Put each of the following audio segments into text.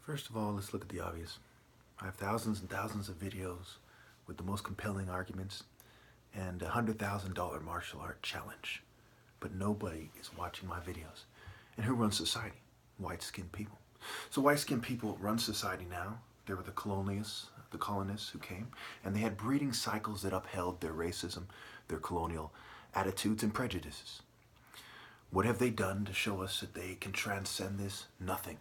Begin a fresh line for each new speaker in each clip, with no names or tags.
First of all, let's look at the obvious. I have thousands and thousands of videos with the most compelling arguments and a $100,000 martial art challenge. But nobody is watching my videos. And who runs society? White-skinned people. So white-skinned people run society now. There were the colonists who came, and they had breeding cycles that upheld their racism, their colonial attitudes and prejudices. What have they done to show us that they can transcend this? Nothing.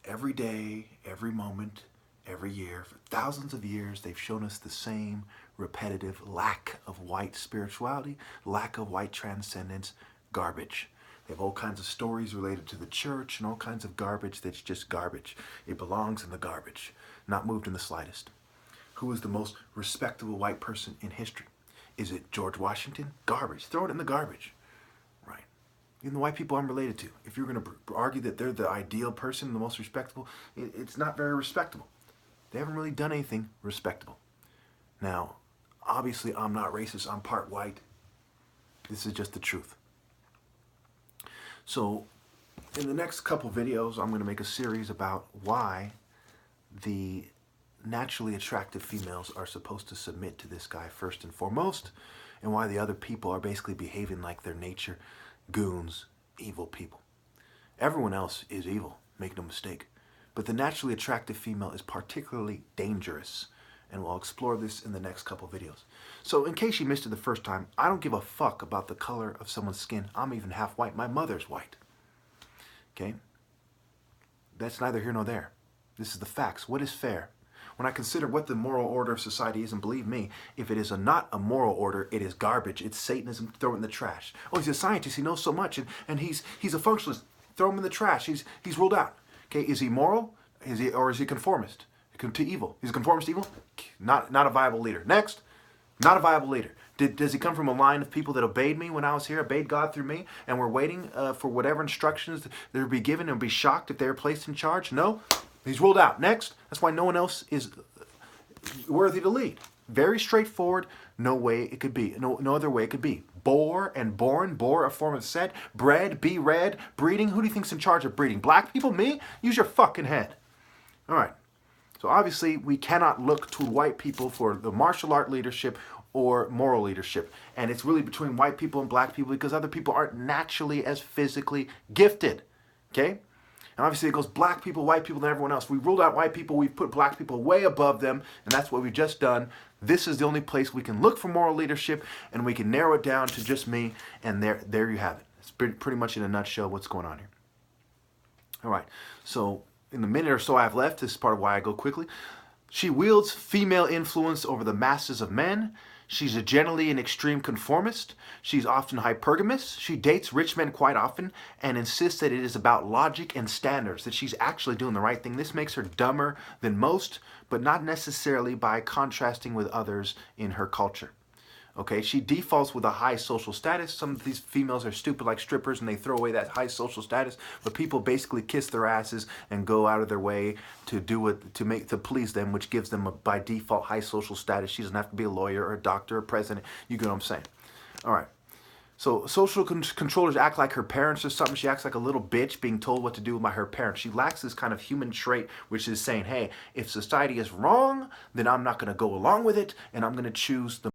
Every day, every moment, every year, for thousands of years, they've shown us the same repetitive lack of white spirituality, lack of white transcendence, garbage. They have all kinds of stories related to the church and all kinds of garbage that's just garbage. It belongs in the garbage, not moved in the slightest. Who is the most respectable white person in history? Is it George Washington? Garbage. Throw it in the garbage. Right. Even the white people I'm related to, if you're going to argue that they're the ideal person, the most respectable, it's not very respectable. They haven't really done anything respectable. Now, obviously I'm not racist, I'm part white. This is just the truth. So, in the next couple videos, I'm going to make a series about why the naturally attractive females are supposed to submit to this guy first and foremost, and why the other people are basically behaving like their nature, goons, evil people. Everyone else is evil, make no mistake. But the naturally attractive female is particularly dangerous, and we'll explore this in the next couple videos. So in case you missed it the first time, I don't give a fuck about the color of someone's skin. I'm even half white. My mother's white. Okay? That's neither here nor there. This is the facts. What is fair? When I consider what the moral order of society is, and believe me, if it is not a moral order, it is garbage. It's Satanism. Throw it in the trash. Oh, he's a scientist. He knows so much, and he's a functionalist. Throw him in the trash. He's ruled out. Okay, is he moral? Or is he conformist to evil? He's a conformist to evil? Not a viable leader. Next, not a viable leader. Does he come from a line of people that obeyed me when I was here, obeyed God through me, and were waiting for whatever instructions that would be given and be shocked if they were placed in charge? No, he's ruled out. Next, that's why no one else is worthy to lead. Very straightforward, no way it could be. No other way it could be. Bore and born, bore a form of set, bred, be read, breeding. Who do you think's in charge of breeding? Black people? Me? Use your fucking head. All right. So obviously we cannot look to white people for the martial art leadership or moral leadership. And it's really between white people and black people because other people aren't naturally as physically gifted. Okay? And obviously it goes black people, white people, and everyone else. We ruled out white people. We've put black people way above them. And that's what we've just done. This is the only place we can look for moral leadership. And we can narrow it down to just me. And there you have it. It's pretty much in a nutshell what's going on here. All right. So in the minute or so I have left, this is part of why I go quickly. She wields female influence over the masses of men. She's generally an extreme conformist. She's often hypergamous. She dates rich men quite often and insists that it is about logic and standards, that she's actually doing the right thing. This makes her dumber than most, but not necessarily by contrasting with others in her culture. Okay, she defaults with a high social status. Some of these females are stupid like strippers and they throw away that high social status, but people basically kiss their asses and go out of their way to do it, to please them, which gives them a, by default, high social status. She doesn't have to be a lawyer or a doctor or a president. You get what I'm saying? All right. So social controllers act like her parents or something. She acts like a little bitch being told what to do by her parents. She lacks this kind of human trait, which is saying, hey, if society is wrong, then I'm not going to go along with it, and I'm going to choose the